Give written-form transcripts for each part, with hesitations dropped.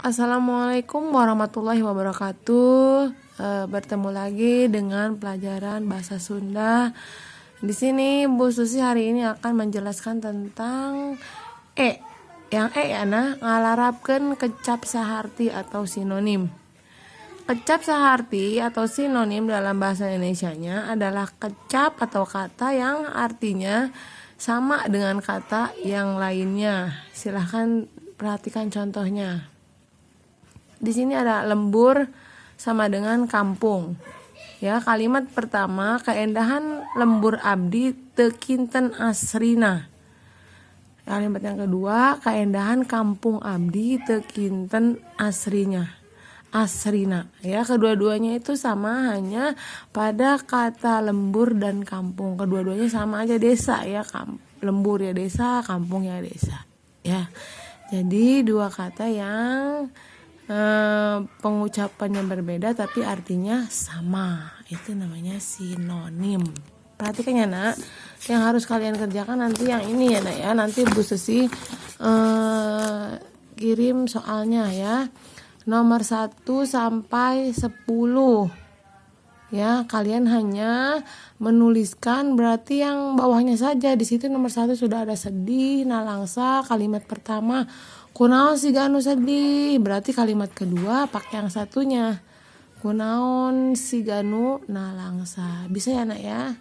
Assalamualaikum warahmatullahi wabarakatuh. Bertemu lagi dengan pelajaran bahasa Sunda. Di sini Bu Susi hari ini akan menjelaskan tentang Yang ya nah ngalarapkeun kecap saharti atau sinonim. Kecap saharti atau sinonim dalam bahasa Indonesianya adalah kecap atau kata yang artinya sama dengan kata yang lainnya. Silahkan perhatikan contohnya. Di sini ada lembur sama dengan kampung. Ya, kalimat pertama, keendahan lembur abdi teu kinten asrina. Kalimat yang kedua, keendahan kampung abdi teu kinten asrina. Ya, kedua-duanya itu sama, hanya pada kata lembur dan kampung. Kedua-duanya sama aja, desa ya, lembur ya desa, kampung ya desa. Ya. Jadi dua kata yang pengucapannya berbeda tapi artinya sama, itu namanya sinonim. Perhatikan ya nak, yang harus kalian kerjakan nanti yang ini ya nak ya, nanti Bu Susi kirim soalnya ya, nomor 1 sampai 10 ya. Kalian hanya menuliskan berarti yang bawahnya saja. Di situ nomor 1 sudah ada sedih, nalangsa, kalimat pertama kunaon si ganu sedih, berarti kalimat kedua pakai yang satunya, kunaon si ganu nalangsa. Bisa ya nak ya,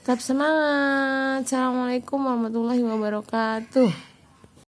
tetap semangat. Assalamualaikum warahmatullahi wabarakatuh.